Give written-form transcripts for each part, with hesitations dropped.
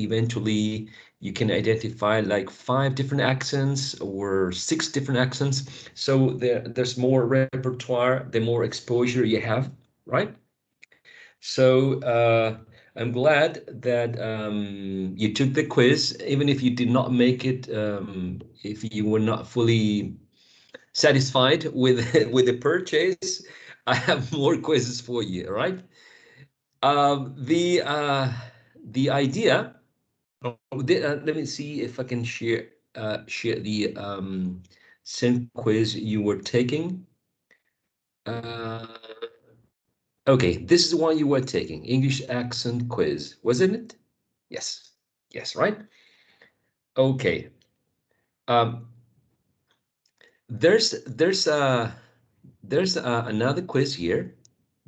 eventually you can identify like 5 different accents or 6 different accents. So there's more repertoire, the more exposure you have, right? So I'm glad that you took the quiz, even if you did not make it, if you were not fully satisfied with with the purchase. I have more quizzes for you, all right? Um, the uh, the idea. Let me see if I can share the same quiz you were taking. Uh, okay, this is the one you were taking, English accent quiz, wasn't it? Yes, yes, right? Okay. Um, there's another quiz here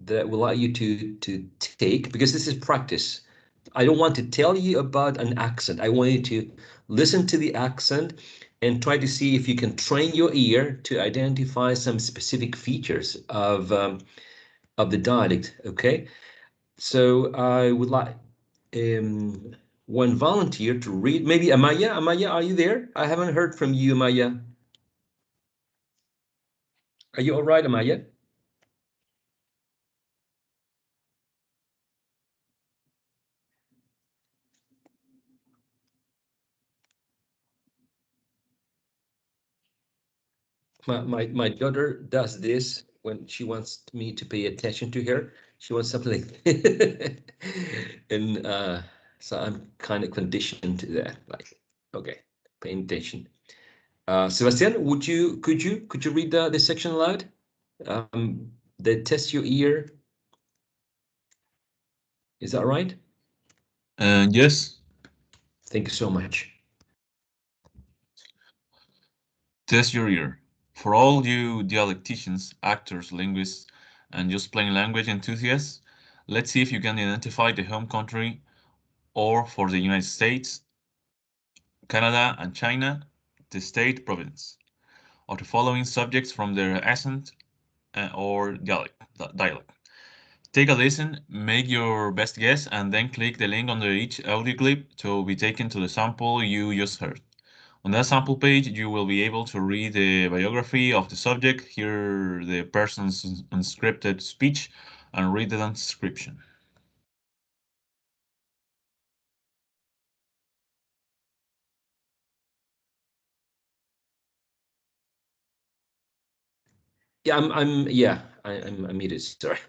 that will allow you to take, because this is practice. I don't want to tell you about an accent. I want you to listen to the accent and try to see if you can train your ear to identify some specific features of the dialect. Okay, so I would like um, one volunteer to read. Maybe Amaya. Amaya, are you there? I haven't heard from you, Amaya. Are you all right, Amaya? My daughter does this when she wants me to pay attention to her. She wants something like and so I'm kind of conditioned to that. Like, okay, paying attention. Sebastian, could you read the section aloud? The test your ear. Is that right? Yes, Thank you so much. test your ear. For all you dialecticians, actors, linguists, and just plain language enthusiasts, let's see if you can identify the home country, or for the United States, Canada, and China, the state province of the following subjects from their accent or dialect. Take a listen, make your best guess, and then click the link under each audio clip to be taken to the sample you just heard. On that sample page, you will be able to read the biography of the subject, hear the person's unscripted speech, and read the transcription. Yeah, I'm muted. Sorry.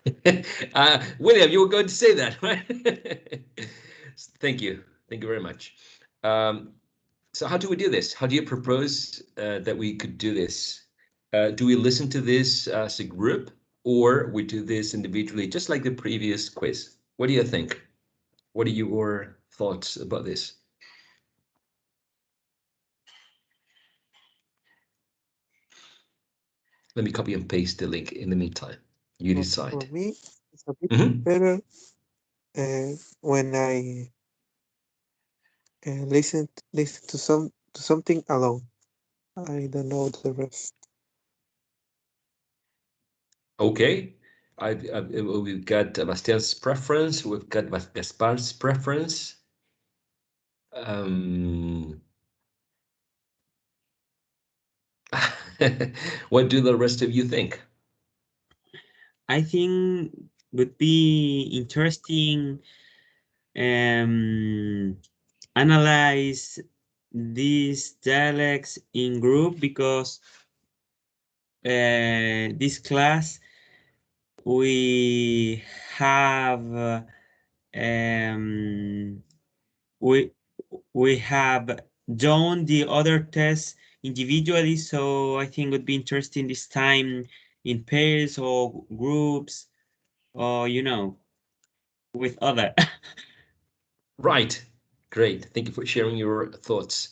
William, you were going to say that, right? Thank you. Thank you very much. Um, so how do we do this? How do you propose that we could do this? Do we listen to this as a group, or we do this individually, just like the previous quiz? What do you think? What are your thoughts about this? Let me copy and paste the link in the meantime. You For decide. me, it's a bit Mhm. better when I listen to something alone. I don't know the rest. Okay. We've got Bastian's preference. We've got Gaspar's preference. Um, what do the rest of you think? I think would be interesting um, analyze these dialects in group because this class we have um, we we have done the other tests individually, so I think it would be interesting this time in pairs or groups or with other. Right. Great. Thank you for sharing your thoughts.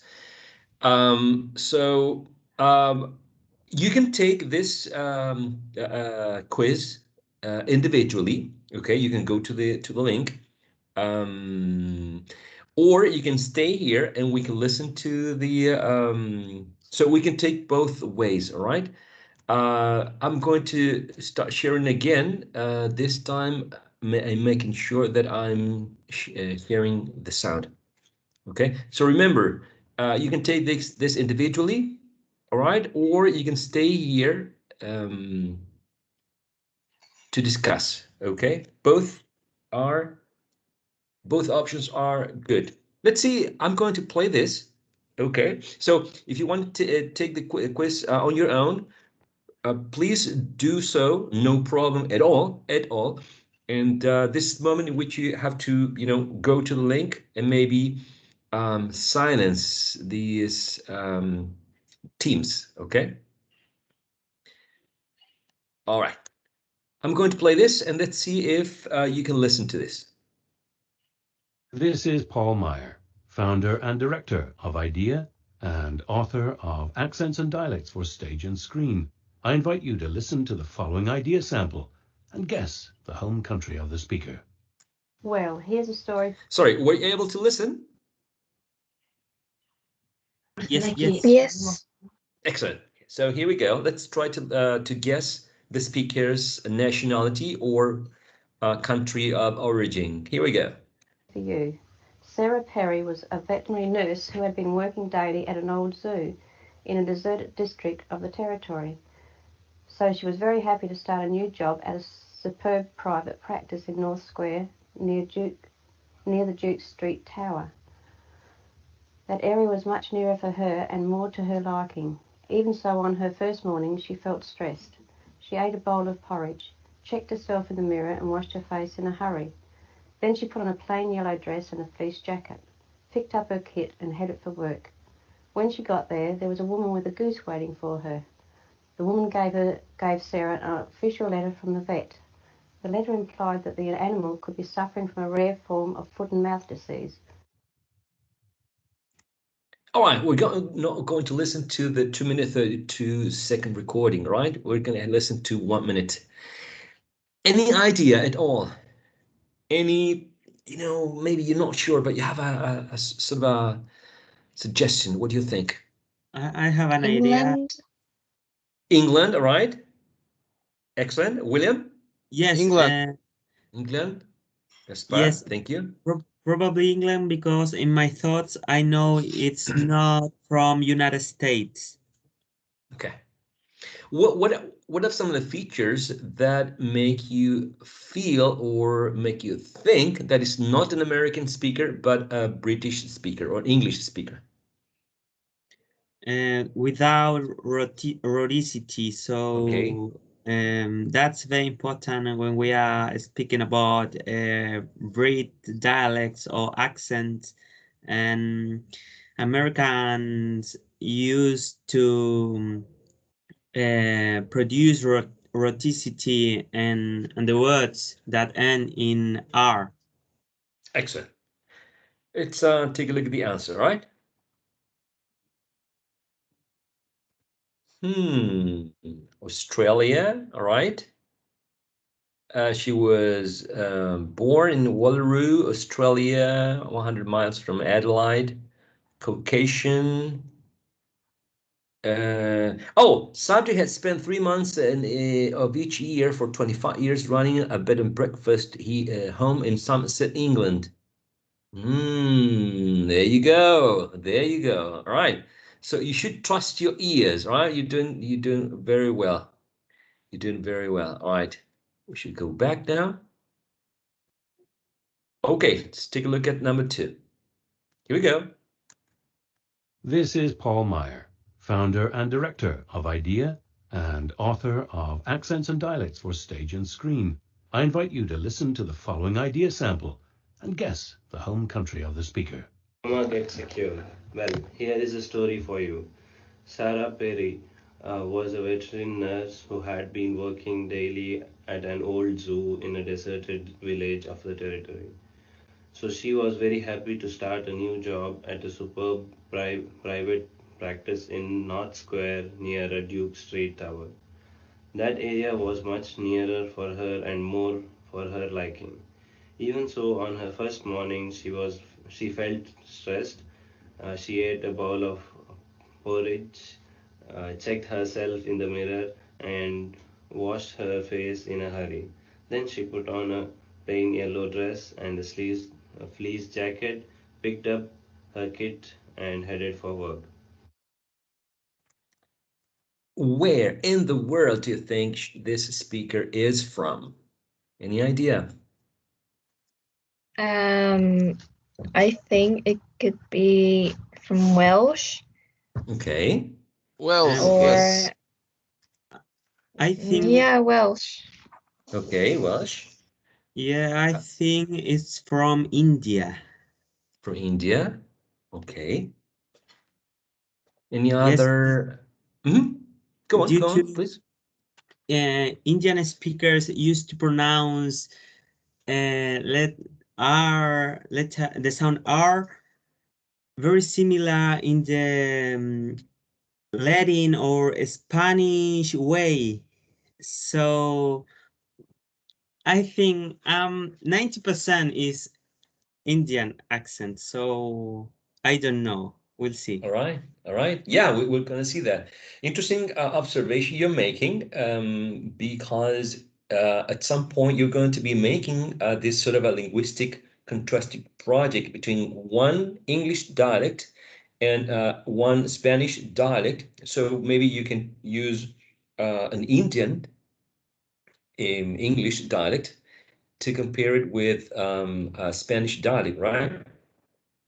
So you can take this quiz individually. Okay, you can go to the link, um, or you can stay here and we can listen to the. So we can take both ways. All right. I'm going to start sharing again. This time, making sure that I'm sharing the sound. Okay, so remember, you can take this individually, all right, or you can stay here to discuss. Okay, are both options are good. Let's see. I'm going to play this. Okay, so if you want to take the quiz on your own, please do so. No problem at all, at all. And this moment in which you have to, go to the link and maybe silence these teams. Okay. All right. I'm going to play this and let's see if you can listen to this. This is Paul Meyer, founder and director of IDEA and author of Accents and Dialects for Stage and Screen. I invite you to listen to the following idea sample and guess the home country of the speaker. Well, here's a story. Sorry, were you able to listen? Yes, yes. Yes. Excellent. So here we go. Let's try to guess the speaker's nationality or country of origin. Here we go. For you. Sarah Perry was a veterinary nurse who had been working daily at an old zoo in a deserted district of the territory. So she was very happy to start a new job at a superb private practice in North Square near the Duke Street Tower. That area was much nearer for her and more to her liking. Even so, on her first morning, she felt stressed. She ate a bowl of porridge, checked herself in the mirror and washed her face in a hurry. Then she put on a plain yellow dress and a fleece jacket, picked up her kit and headed for work. When she got there was a woman with a goose waiting for her. The woman gave Sarah an official letter from the vet. The letter implied that the animal could be suffering from a rare form of foot and mouth disease. All right, we're not going to listen to the 2-minute 32-second recording, right? We're going to listen to 1 minute. Any idea at all? Any, maybe you're not sure, but you have a sort of a suggestion. What do you think? I have an idea. England. England, all right. Excellent. William? Yes, England. England? Gaspar, yes, thank you. probably England because in my thoughts I know it's not from United States. Okay. What are some of the features that make you feel or make you think that it's not an American speaker, but a British speaker or English speaker? Without rhoticity. Okay. So that's very important when we are speaking about breed dialects or accents. And Americans used to produce rhoticity and the words that end in R. Excellent. Let's take a look at the answer, right? Australia, all right. She was born in Wallaroo, Australia, 100 miles from Adelaide. Caucasian. Subject had spent 3 months of each year for 25 years running a bed and breakfast home in Somerset, England. There you go. There you go. All right. So you should trust your ears, all right? You're doing very well. You're doing very well. All right. We should go back now. Okay, let's take a look at number 2. Here we go. This is Paul Meyer, founder and director of IDEA and author of Accents and Dialects for Stage and Screen. I invite you to listen to the following idea sample and guess the home country of the speaker. Trauma gets secure. Well, here is a story for you. Sarah Perry was a veteran nurse who had been working daily at an old zoo in a deserted village of the territory. So she was very happy to start a new job at a superb private practice in North Square near a Duke Street Tower. That area was much nearer for her and more for her liking. Even so, on her first morning, she felt stressed. She ate a bowl of porridge, checked herself in the mirror, and washed her face in a hurry. Then she put on a plain yellow dress and a fleece jacket, picked up her kit, and headed for work. Where in the world do you think this speaker is from? Any idea? I think it could be from Welsh Okay. Welsh, Um, or yes. I think, yeah, Welsh. Okay, Welsh. yeah, I think it's from India. From India. Okay. Any Yes, other? Mhm. Go due on, to please. Indian speakers used to pronounce let the sound R very similar in the Latin or Spanish way. So I think 90% is Indian accent. So I don't know. We'll see. All right, all right. Yeah, we're going to see that. Interesting observation you're making, because at some point you're going to be making this sort of a linguistic contrasting project between one English dialect and one Spanish dialect. So maybe you can use an Indian English dialect to compare it with a Spanish dialect, right?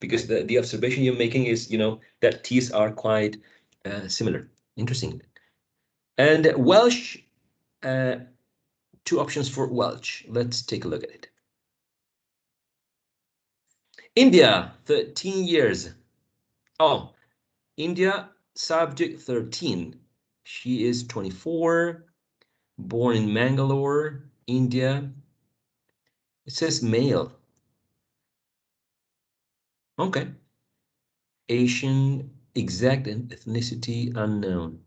Because the observation you're making is, that T's are quite similar. Interesting. And Welsh, uh, two options for Welsh. Let's take a look at it. India, 13 years. Oh, India, subject 13. She is 24, born in Mangalore, India. It says male. Okay. Asian, exact ethnicity unknown.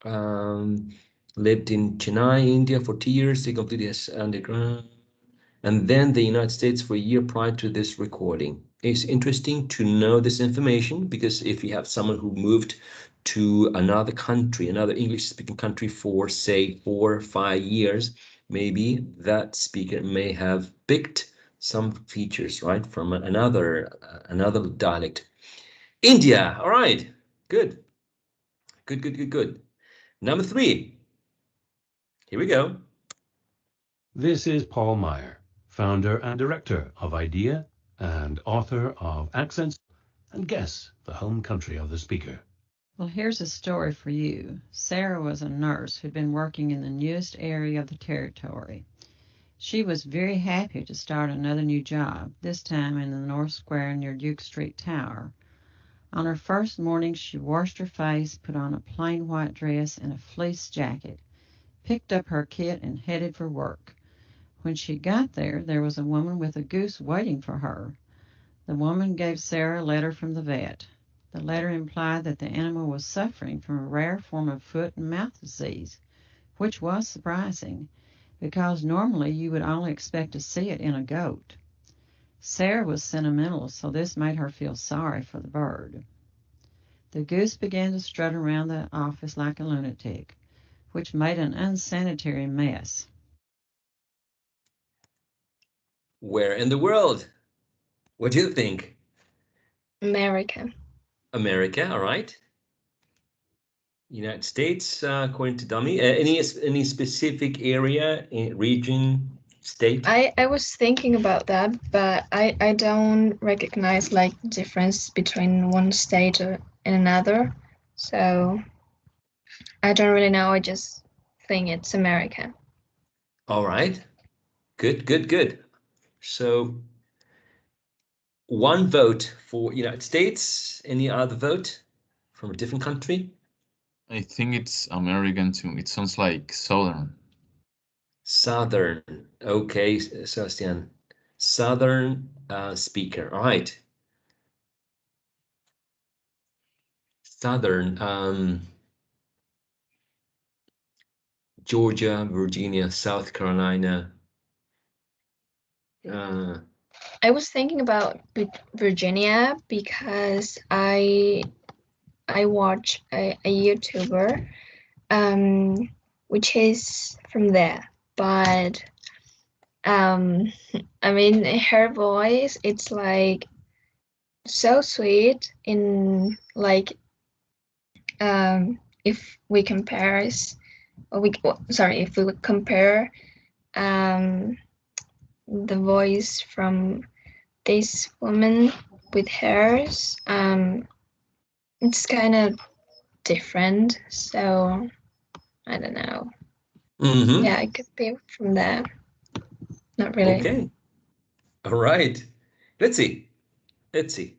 Um, Lived in Chennai, India for 2 years. They completed his underground, and then the United States for a year prior to this recording. It's interesting to know this information because if you have someone who moved to another country, another English-speaking country for, say, 4 or 5 years, maybe that speaker may have picked some features, right, from another dialect. India, all right, good, good, good, good, good. Number 3. Here we go. This is Paul Meyer, founder and director of IDEA and author of Accents, and Guess the Home Country of the Speaker. Well, here's a story for you. Sarah was a nurse who'd been working in the newest area of the territory. She was very happy to start another new job, this time in the North Square near Duke Street Tower. On her first morning, she washed her face, put on a plain white dress and a fleece jacket, picked up her kit, and headed for work. When she got there, there was a woman with a goose waiting for her. The woman gave Sarah a letter from the vet. The letter implied that the animal was suffering from a rare form of foot and mouth disease, which was surprising, because normally you would only expect to see it in a goat. Sarah was sentimental, so this made her feel sorry for the bird. The goose began to strut around the office like a lunatic, which made an unsanitary mess. Where in the world? What do you think? America. America, all right. United States, according to Dummy. Any specific area, region, state? I was thinking about that, but I don't recognize like the difference between one state and another. So I don't really know. I just think it's America. All right. Good, good, good. So one vote for United States. Any other vote from a different country? I think it's American too. It sounds like Southern. Southern. Okay, Sebastian. Southern speaker. All right. Southern. Georgia, Virginia, South Carolina. I was thinking about Virginia because I watch a YouTuber, which is from there, but I mean her voice, it's like so sweet in like if we compare if we would compare the voice from this woman with hers, it's kind of different. So I don't know. Mm-hmm. Yeah, it could be from there. Not really. Okay. All right. Let's see. Let's see.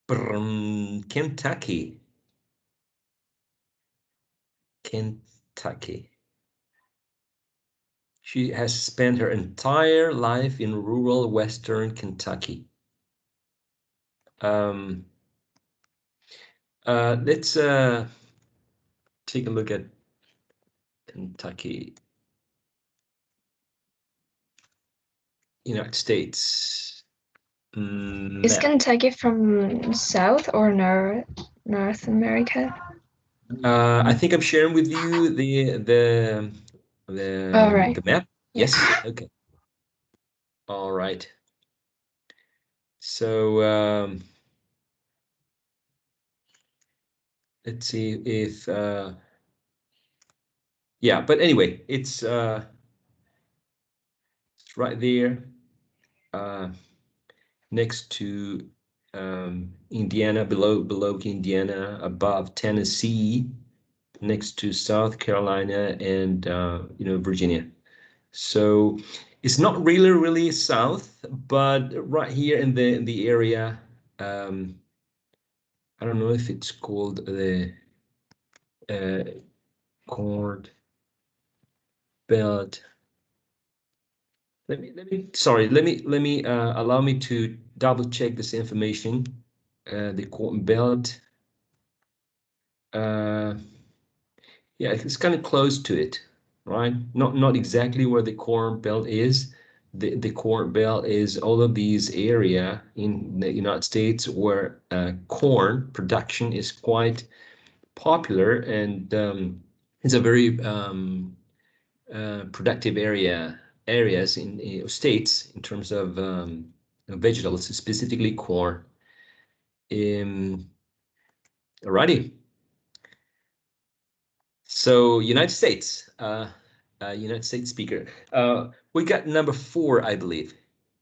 Kentucky. Kentucky. She has spent her entire life in rural Western Kentucky. Let's take a look at Kentucky, United States. Is Map. Kentucky from South or North America? I think I'm sharing with you the All right. the map. Yeah. Yes. Okay. All right. So let's see if yeah, but anyway, it's right there next to Indiana, below Indiana, above Tennessee, next to South Carolina and Virginia. So it's not really south, but right here in the area. I don't know if it's called the Corn Belt. Let me allow me to double check this information. The Corn Belt. Yeah, it's kind of close to it, right? Not exactly where the Corn Belt is. The Corn Belt is all of these area in the United States where corn production is quite popular, and it's a very productive areas in states in terms of vegetables, specifically corn. Alrighty. So United States, United States speaker. We got number 4, I believe,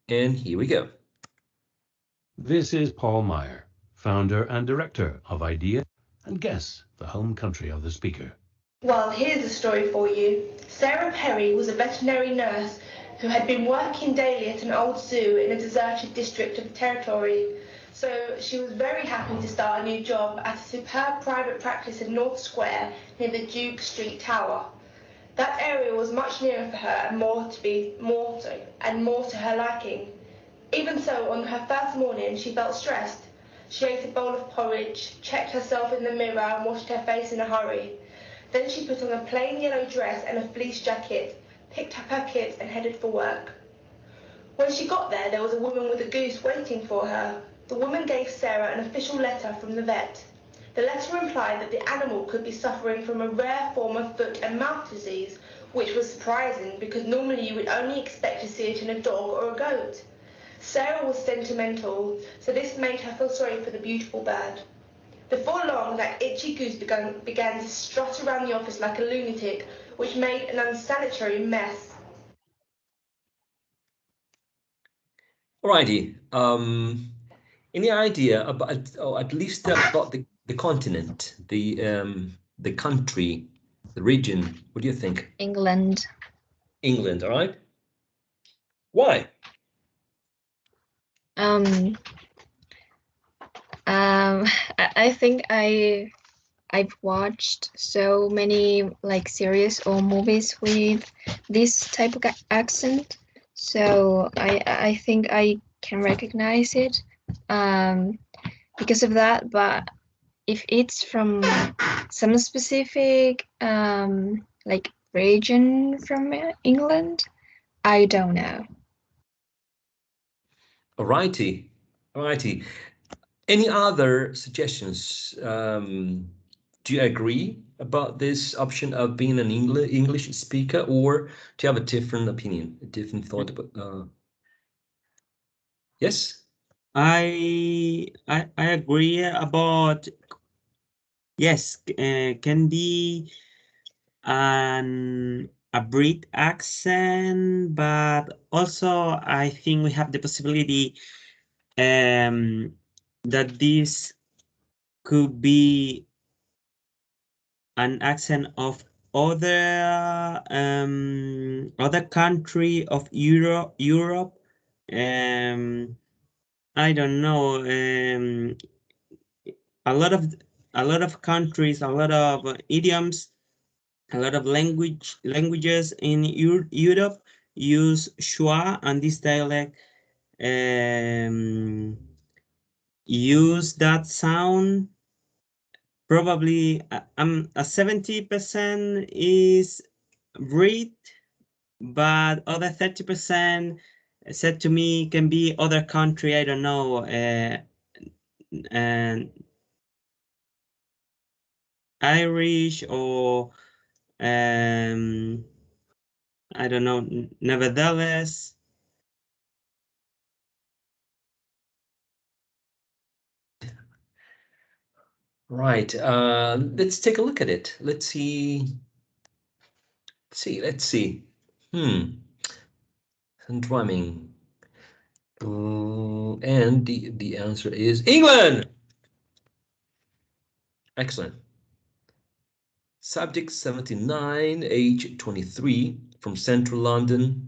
and here we go. This is Paul Meyer, founder and director of IDEA, and guess the home country of the speaker. Well, here's a story for you. Sarah Perry was a veterinary nurse who had been working daily at an old zoo in a deserted district of the territory. So she was very happy to start a new job at a superb private practice in North Square near the Duke Street Tower. That area was much nearer for her and more to her liking. Even so, on her first morning, she felt stressed. She ate a bowl of porridge, checked herself in the mirror and washed her face in a hurry. Then she put on a plain yellow dress and a fleece jacket, picked up her kit and headed for work. When she got there was a woman with a goose waiting for her. The woman gave Sarah an official letter from the vet. The letter implied that the animal could be suffering from a rare form of foot and mouth disease, which was surprising because normally you would only expect to see it in a dog or a goat. Sarah was sentimental, so this made her feel sorry for the beautiful bird. Before long, that itchy goose began to strut around the office like a lunatic, which made an unsanitary mess. Alrighty. Any idea about, or at least about the continent, the country, the region? What do you think? England. England. All right. Why? I think I've watched so many like series or movies with this type of accent, so I think I can recognize it because of that. But if it's from some specific like region from England, I don't know. Alrighty. Alrighty. Any other suggestions? Do you agree about this option of being an English speaker, or do you have a different opinion, a different thought about? Yes. I agree about, yes, can be a Brit accent, but also I think we have the possibility that this could be an accent of other country of Europe. I don't know. A lot of a lot of countries, a lot of idioms, a lot of languages in Europe use schwa, and this dialect use that sound. Probably a 70% is Brit, but other 30% said to me can be other country. I don't know, and Irish or I don't know. Nevertheless, Right. Let's take a look at it. Let's see. Let's see. And rhyming. And the answer is England. Excellent. Subject 79, age 23, from central London.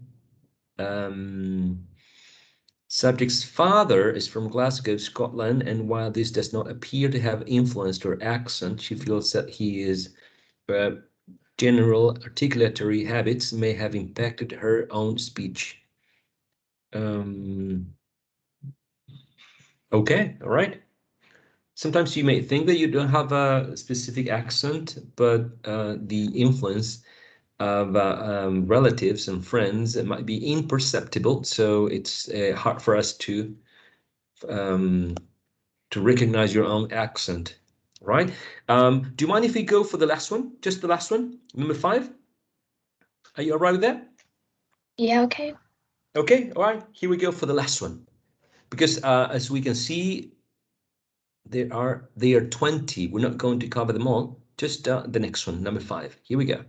Subject's father is from Glasgow, Scotland, and while this does not appear to have influenced her accent, she feels that his general articulatory habits may have impacted her own speech. Okay, all right. Sometimes you may think that you don't have a specific accent, but the influence of relatives and friends, it might be imperceptible. So it's hard for us to recognize your own accent, right? Do you mind if we go for the last one? Just the last one, number 5. Are you all right with that? Yeah, okay. Okay, all right. Here we go for the last one, because as we can see, they are 20. We're not going to cover them all. Just the next one, number 5. Here we go.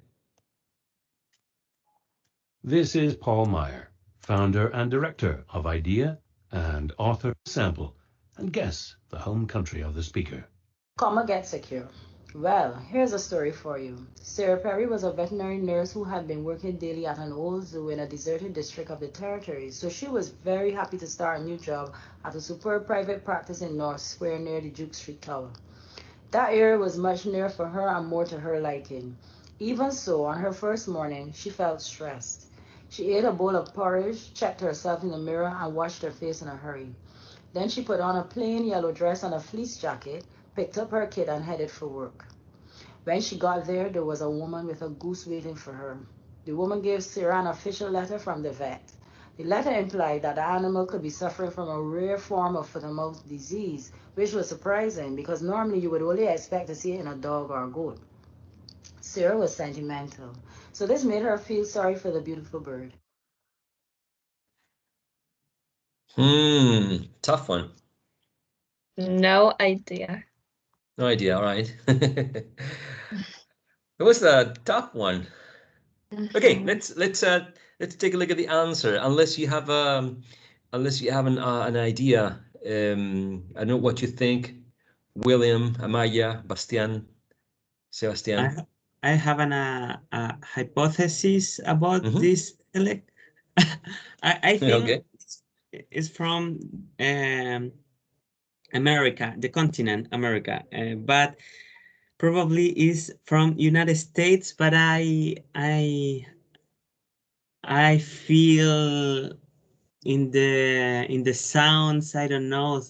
This is Paul Meyer, founder and director of IDEA and author of Sample. And guess the home country of the speaker. Comma get secure. Well, here's a story for you. Sarah Perry was a veterinary nurse who had been working daily at an old zoo in a deserted district of the territory, so she was very happy to start a new job at a superb private practice in North Square near the Duke Street Tower. That area was much nearer for her and more to her liking. Even so, on her first morning, she felt stressed. She ate a bowl of porridge, checked herself in the mirror, and washed her face in a hurry. Then she put on a plain yellow dress and a fleece jacket, picked up her kid, and headed for work. When she got there was a woman with a goose waiting for her. The woman gave Sarah an official letter from the vet. The letter implied that the animal could be suffering from a rare form of foot-and-mouth disease, which was surprising because normally you would only expect to see it in a dog or a goat. Sarah was sentimental, so this made her feel sorry for the beautiful bird. Tough one. No idea. No idea, all right. It was a tough one. Okay, let's take a look at the answer. Unless you have an idea, I don't know what you think. William, Amaya, Bastian, Sebastian. I have a hypothesis about this dialect. I think Okay. it's from America, the continent America, but probably is from United States. But I feel in the sounds, I don't know,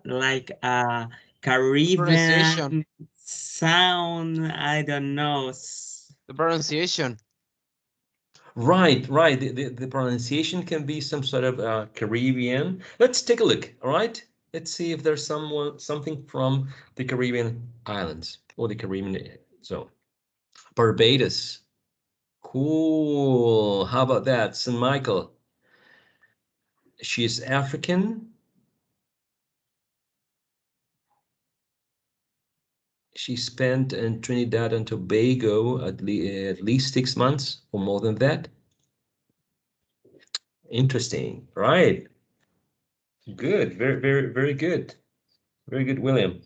like a Pronunciation. Caribbean sound. I don't know. The pronunciation. Right. The pronunciation can be some sort of Caribbean. Let's take a look. All right. Let's see if there's something from the Caribbean islands or the Caribbean zone. Barbados. Cool. How about that? St. Michael. She is African. she spent in Trinidad and Tobago at least 6 months or more than that. Interesting, right? Good, very good. Very good, William.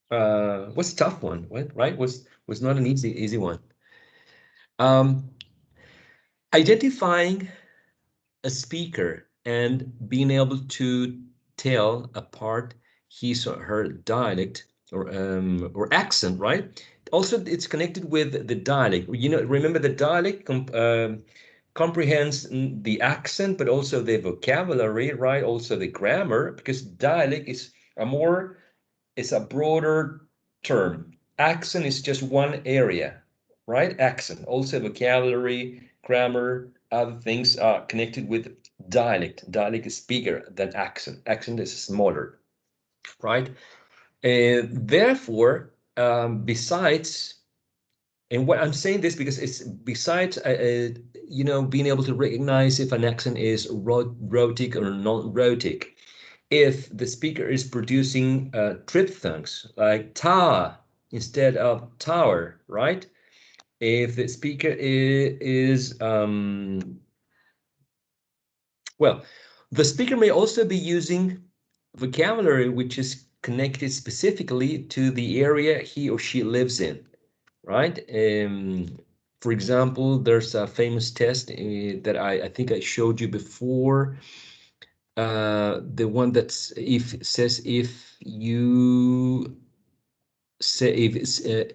Was a tough one, right? Was not an easy one. Identifying a speaker and being able to tell apart his or her dialect or accent, right? Also, it's connected with the dialect. You know, remember the dialect comprehends the accent, but also the vocabulary, right? Also the grammar, because dialect is a broader term. Accent is just one area, right? Accent, also vocabulary, grammar, other things are connected with dialect. Dialect is bigger than accent. Accent is smaller, right? Therefore, besides, and what I'm saying this because it's besides, you know, being able to recognize if an accent is rhotic or non-rhotic, if the speaker is producing triphthongs like ta instead of tower, right? If the speaker is well, the speaker may also be using vocabulary which is connected specifically to the area he or she lives in, right? For example, there's a famous test that I think I showed you before. The one that's if you say if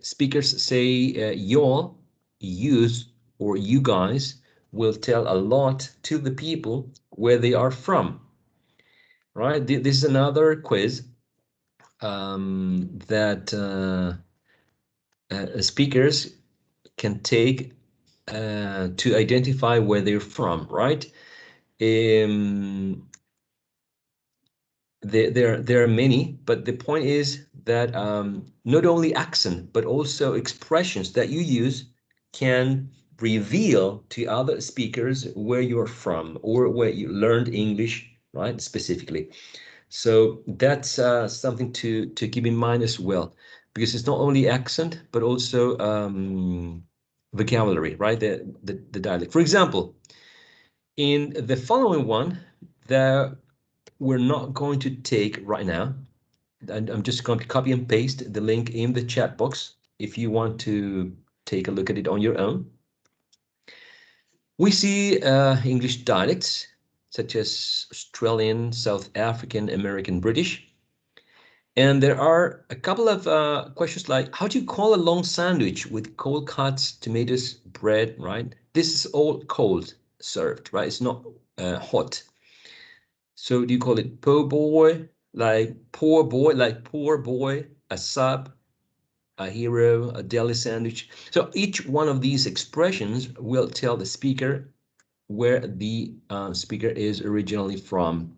speakers say y'all, yous, or you guys will tell a lot to the people where they are from, right? This is another quiz that speakers can take to identify where they're from, right? There are many, but the point is that not only accent, but also expressions that you use can reveal to other speakers where you're from or where you learned English, right? Specifically. So that's something to keep in mind as well, because it's not only accent, but also vocabulary, right? The dialect. For example, in the following one, that we're not going to take right now, and I'm just going to copy and paste the link in the chat box if you want to take a look at it on your own. We see English dialects such as Australian, South African, American, British. And there are a couple of questions like, how do you call a long sandwich with cold cuts, tomatoes, bread, right? This is all cold served, right? It's not hot. So do you call it po' boy, like poor boy, a sub, a hero, a deli sandwich? So each one of these expressions will tell the speaker where the speaker is originally from.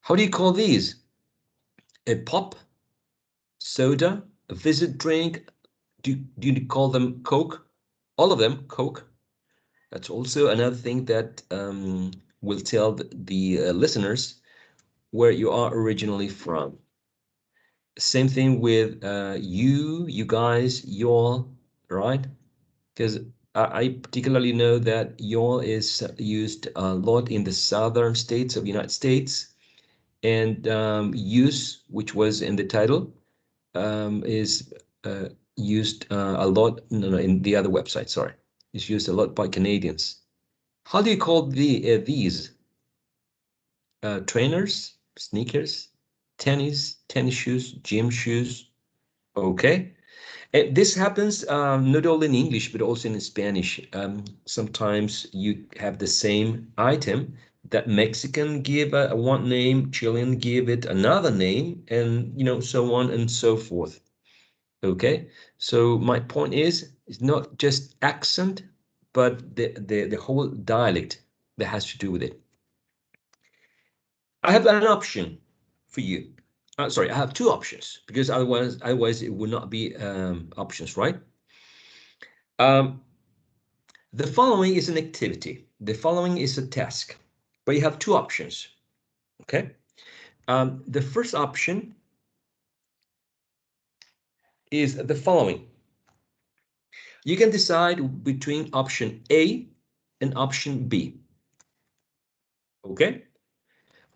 How do you call these? A pop, soda, a fizzy drink? Do you call them Coke? All of them Coke. That's also another thing that will tell the listeners where you are originally from. Same thing with you guys, y'all, right? Because I particularly know that y'all is used a lot in the southern states of the United States, and use, which was in the title, is used a lot. No, in the other website. Sorry, it's used a lot by Canadians. How do you call these? Trainers, sneakers, tennis shoes, gym shoes. Okay. This happens not only in English, but also in Spanish. Sometimes you have the same item that Mexican give one name, Chilean give it another name, and you know, so on and so forth. Okay. So my point is, it's not just accent, but the whole dialect that has to do with it. I have an option for you. Sorry, I have two options because otherwise it would not be options, right? The following is an activity. The following is a task, but you have two options. Okay. The first option is the following. You can decide between option A and option B. Okay?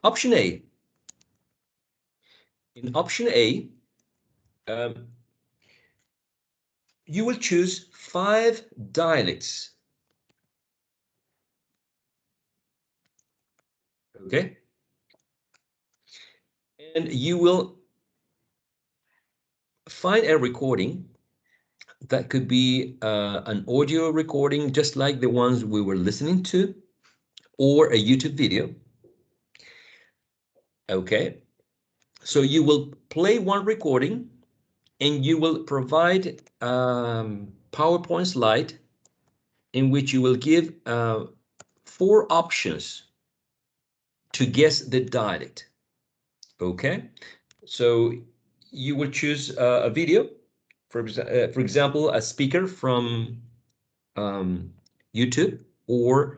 Option A. In option A, you will choose 5 dialects. Okay? And you will find a recording that could be an audio recording, just like the ones we were listening to, or a YouTube video. Okay? So you will play one recording and you will provide PowerPoint slide in which you will give 4 options to guess the dialect. Okay, so you will choose a video, for example, a speaker from YouTube or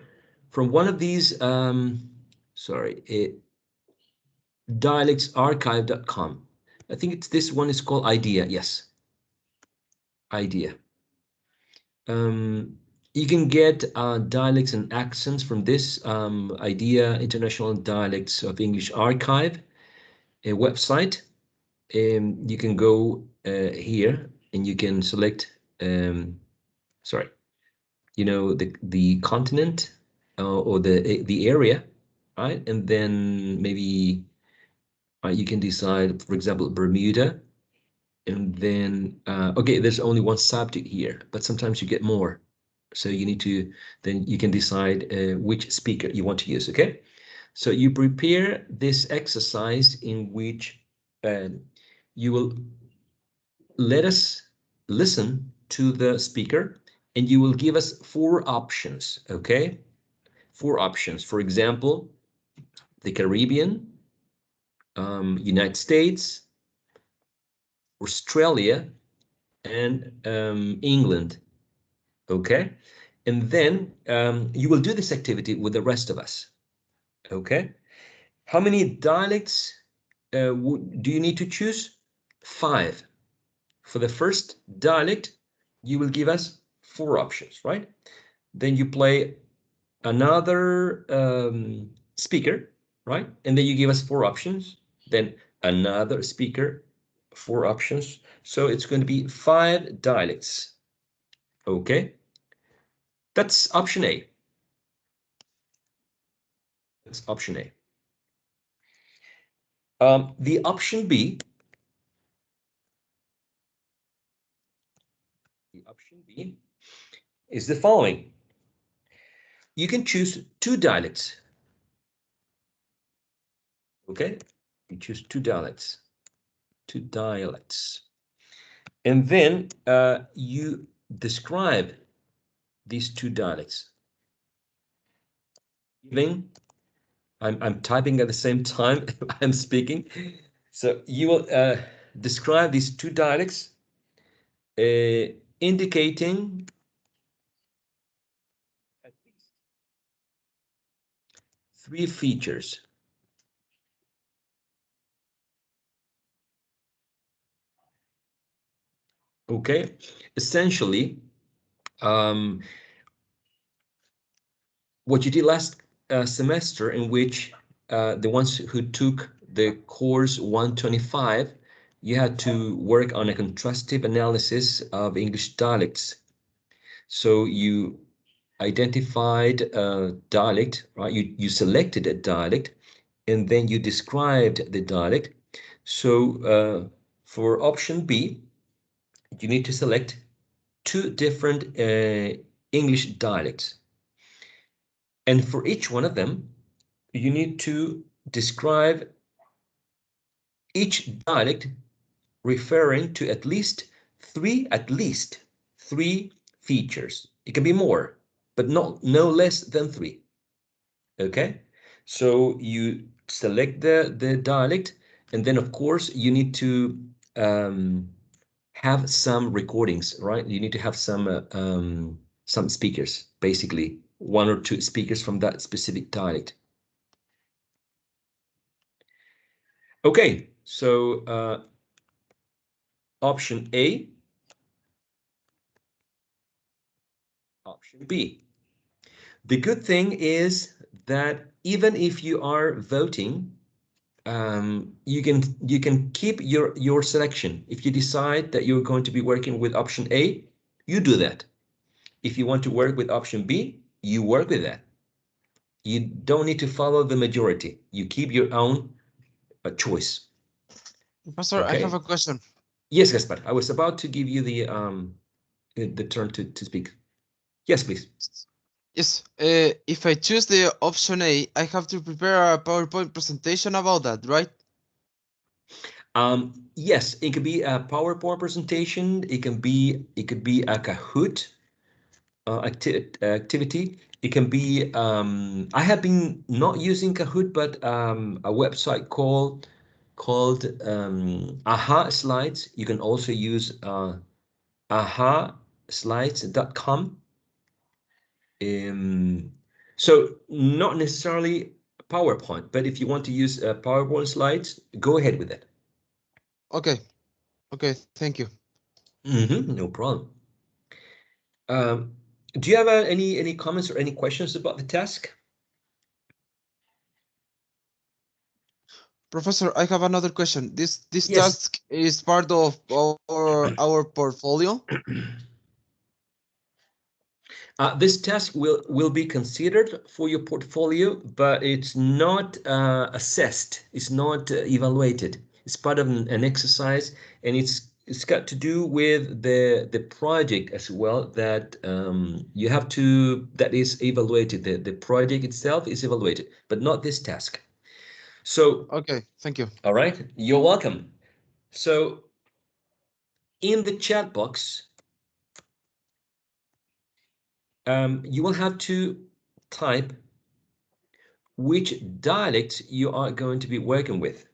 from one of these, dialectsarchive.com. I think it's this one is called Idea. Yes, Idea. You can get dialects and accents from this Idea International Dialects of English Archive a website. You can go here and you can select, the continent or the area, right? And then maybe you can decide, for example, Bermuda. And then, okay, there's only one subject here, but sometimes you get more. So you need to, then you can decide which speaker you want to use, okay? So you prepare this exercise in which you will let us listen to the speaker and you will give us 4 options, okay? 4 options. For example, the Caribbean, United States, Australia, and England, okay? And then you will do this activity with the rest of us, okay? How many dialects do you need to choose? 5. For the first dialect, you will give us 4 options, right? Then you play another speaker, right? And then you give us 4 options. Then another speaker, 4 options. So it's going to be 5 dialects. Okay, that's option A. That's option A. The option B. The option B is the following. You can choose 2 dialects. Okay, you choose 2 dialects. 2 dialects. And then you describe these 2 dialects. I'm typing at the same time I'm speaking. So you will describe these 2 dialects, indicating at least 3 features. Okay, essentially, what you did last semester, in which the ones who took the course 125, you had to work on a contrastive analysis of English dialects. So you identified a dialect, right? You selected a dialect, and then you described the dialect. So for option B, you need to select 2 different English dialects. And for each one of them, you need to describe each dialect referring to at least three features. It can be more, but no less than 3. Okay, so you select the dialect, and then of course you need to have some recordings, right? You need to have some speakers, basically 1 or 2 speakers from that specific dialect. Okay, so option A, option B. The good thing is that even if you are voting, you can keep your selection. If you decide that you're going to be working with option A, you do that. If you want to work with option B, you work with that. You don't need to follow the majority. You keep your own choice. Professor, I have Okay. a question. Yes, Gaspar. I was about to give you the turn to speak. Yes, please. Yes, if I choose the option A, I have to prepare a PowerPoint presentation about that, right? Yes, it could be a PowerPoint presentation. It could be a Kahoot activity. It can be. I have been not using Kahoot, but a website called Aha Slides. You can also use ahaslides.com. So not necessarily PowerPoint, but if you want to use PowerPoint slides, go ahead with it. Okay, okay, thank you. No problem. Do you have any comments or any questions about the task? Professor, I have another question. This Yes. task is part of our portfolio. This task will be considered for your portfolio, but it's not assessed. It's not evaluated. It's part of an exercise, and it's got to do with the project as well that you have to that is evaluated. The project itself is evaluated, but not this task. So Okay, thank you. all right, you're welcome. So in the chat box, you will have to type which dialect you are going to be working with.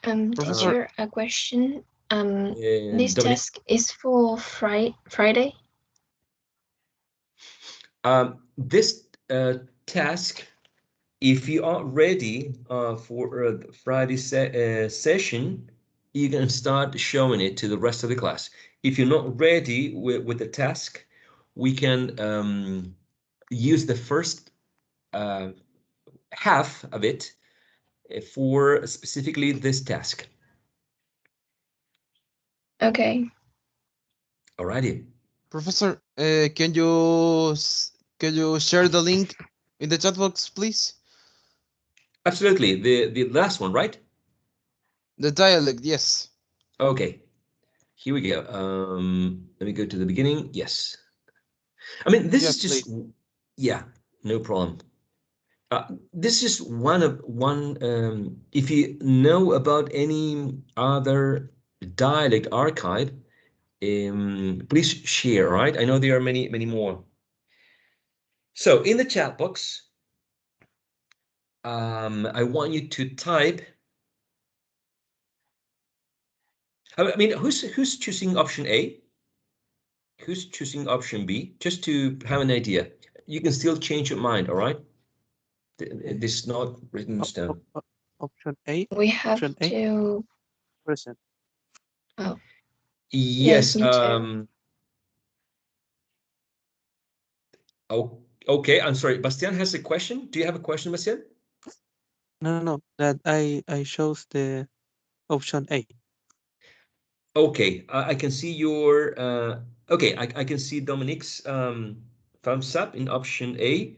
Teacher, a question. This Dominic, task is for Friday. this task, if you are ready for the Friday session, you can start showing it to the rest of the class. If you're not ready with the task, we can use the first half of it for specifically this task. Okay. Alrighty. Professor, can you share the link in the chat box, please? Absolutely. The last one, right? The dialect, yes. Okay. Here we go. Let me go to the beginning. Yes. I mean, this Yes, is just, please. yeah, no problem. This is one. If you know about any other dialect archive, please share. Right? I know there are many more. So in the chat box, I want you to type. I mean, who's choosing option A? Who's choosing option B? Just to have an idea. You can still change your mind. All right. This is not written in stone. Option A. We have Option A. to. Present. Oh. Yes. Me too. Oh, okay. I'm sorry. Bastian has a question. Do you have a question, Bastian? No. That I chose the option A. Okay. I can see your. Okay. I can see Dominique's thumbs up in option A,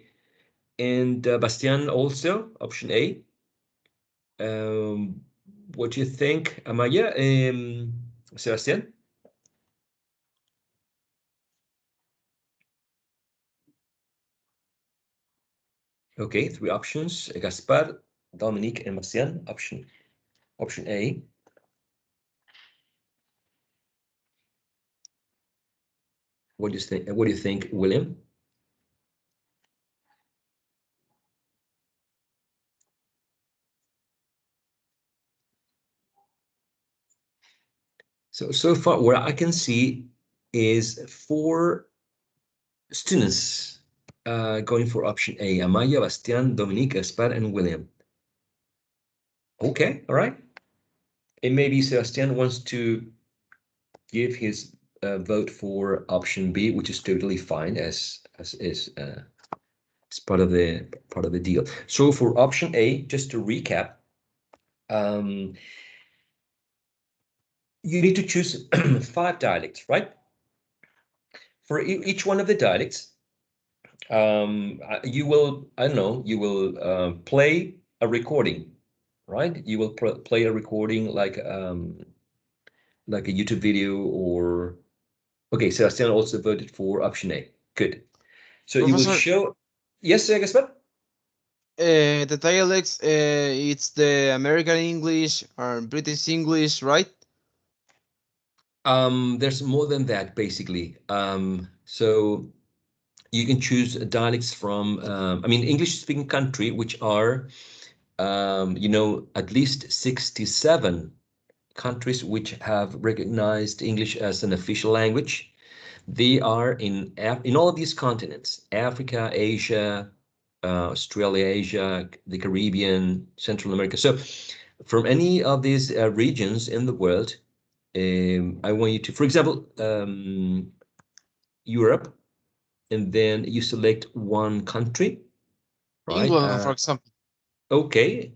and Bastian also option A. What do you think, Amaya? Sebastian? Okay, three options. Gaspar, Dominique, and Bastian. Option A. What do you think? What do you think, William? So far, what I can see is 4 students going for option A: Amaya, Bastian, Dominique, Gaspar, and William. Okay, all right. And maybe Sebastian wants to give his vote for option B, which is totally fine as is it's part of the deal. So for option A, just to recap, you need to choose 5 dialects, right? For each one of the dialects, you will, I don't know, you will play a recording, right? You will play a recording like a YouTube video or, okay, Sebastian also voted for option A. Good. So you will Professor, show, yes, Gaspar? the dialects, it's the American English or British English, right? There's more than that, basically. So you can choose dialects from, I mean, English-speaking country, which are, at least 67 countries which have recognized English as an official language. They are in all of these continents: Africa, Asia, Australia, Asia, the Caribbean, Central America. So from any of these regions in the world, I want you to, for example, Europe, and then you select one country, right? England, for example. Okay,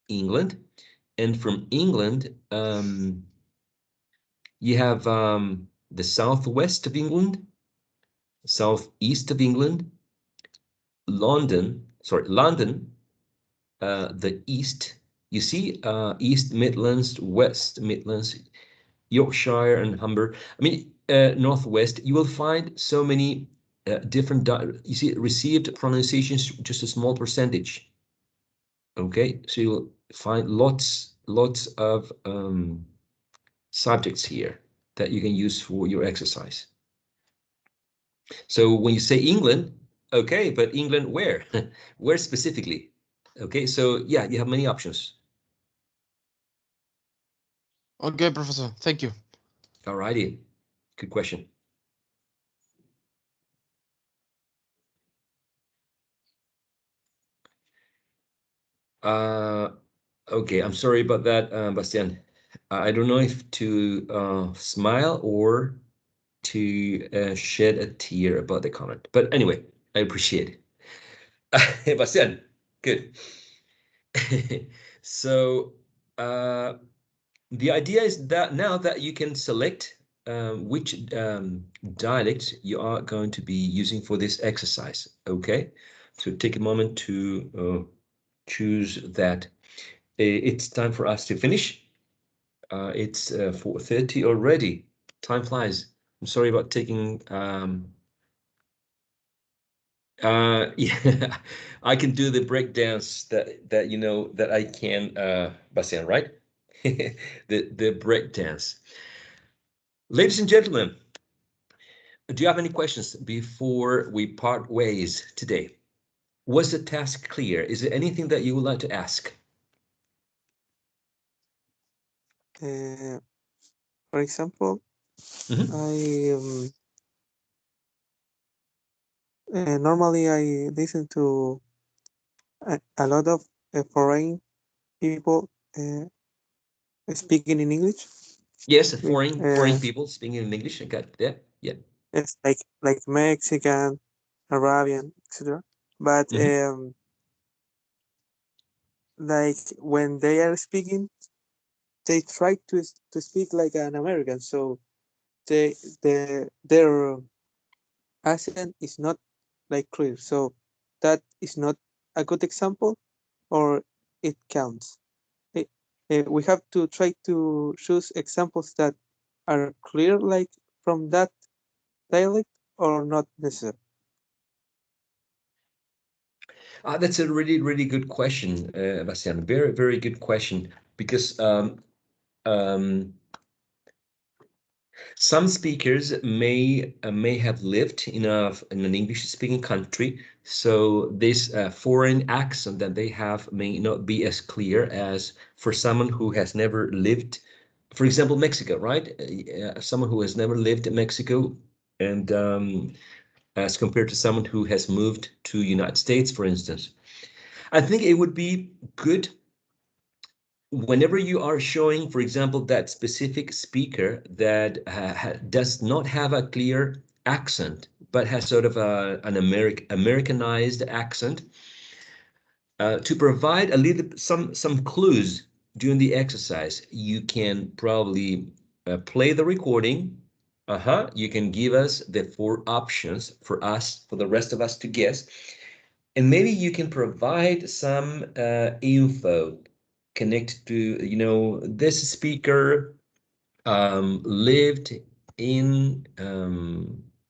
England. And from England, you have the southwest of England, southeast of England, London, the east. You see, East Midlands, West Midlands, Yorkshire, and Humber. I mean, Northwest. You will find so many different. You see, received pronunciations, just a small percentage. Okay, so you'll find lots of subjects here that you can use for your exercise. So when you say England, okay, but England where? Where specifically? Okay, so yeah, you have many options. Okay, Professor, thank you. All righty, good question. Okay, I'm sorry about that, Bastian. I don't know if to smile or to shed a tear about the comment, but anyway, I appreciate it. Bastian, good. So the idea is that now that you can select which dialect you are going to be using for this exercise, okay? So take a moment to choose that. It's time for us to finish. It's 4:30 already. Time flies. I'm sorry about taking yeah, I can do the break dance that you know that I can, Bastian, right? The break dance. Ladies and gentlemen, do you have any questions before we part ways today? Was the task clear? Is there anything that you would like to ask? For example, I normally I listen to a lot of foreign people speaking in English. Yes, foreign people speaking in English. I got that. Yeah. Yes, like Mexican, Arabian, etc. But like when they are speaking, they try to speak like an American, so their accent is not like clear. So that is not a good example, or it counts. We have to try to choose examples that are clear, like from that dialect, or not necessary. That's a really, really good question, Bastian. Very, very good question, because some speakers may have lived in an English-speaking country, so this foreign accent that they have may not be as clear as for someone who has never lived, for example, Mexico, right? Someone who has never lived in Mexico, and as compared to someone who has moved to United States, for instance. I think it would be good whenever you are showing, for example, that specific speaker that does not have a clear accent, but has sort of an Americanized accent, to provide a little some clues during the exercise, you can probably play the recording. You can give us the 4 options for the rest of us to guess. And maybe you can provide some info connected to, this speaker lived in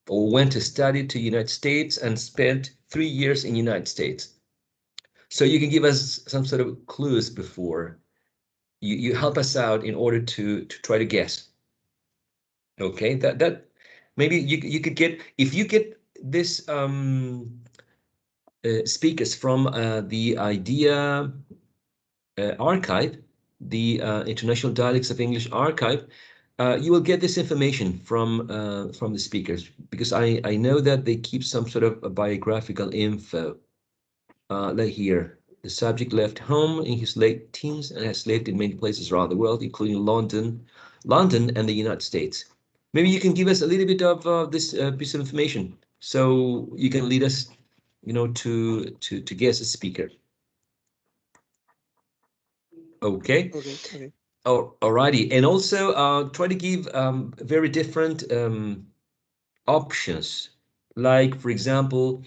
or went to study to United States and spent 3 years in United States. So you can give us some sort of clues before you help us out in order to try to guess. Okay, that maybe you could get, if you get this speakers from the IDEA archive, the International Dialects of English archive, you will get this information from the speakers, because I know that they keep some sort of a biographical info. Like here, the subject left home in his late teens and has lived in many places around the world, including London and the United States. Maybe you can give us a little bit of this piece of information, so you can lead us, to guess a speaker. Okay. Okay. Oh, alrighty. And also try to give very different options. Like, for example,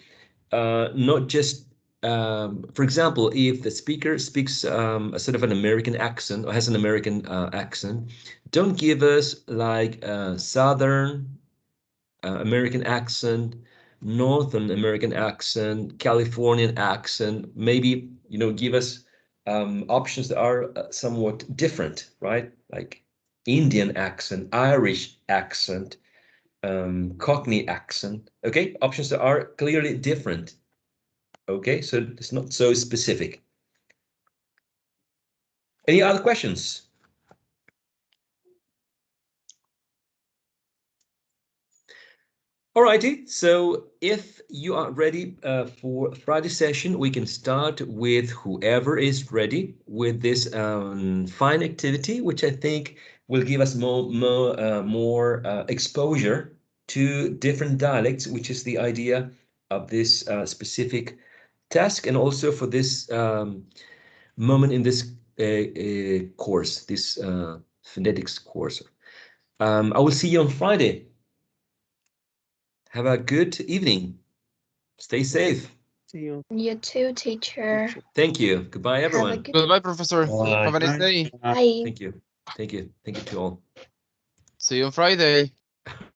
not just, for example, if the speaker speaks a sort of an American accent or has an American accent, don't give us like Southern American accent, Northern American accent, Californian accent. Maybe, give us options that are somewhat different, right? Like Indian accent, Irish accent, Cockney accent. Okay, options that are clearly different. Okay, so it's not so specific. Any other questions? Alrighty, so if you are ready for Friday session, we can start with whoever is ready with this fine activity, which I think will give us more exposure to different dialects, which is the idea of this specific task, and also for this moment in this course, this phonetics course. I will see you on Friday. Have a good evening. Stay safe. See you. You too, teacher. Thank you. Goodbye, Have a everyone. good Goodbye, Professor. Bye. Have a nice day. Bye. Thank you. Thank you. Thank you to all. See you on Friday.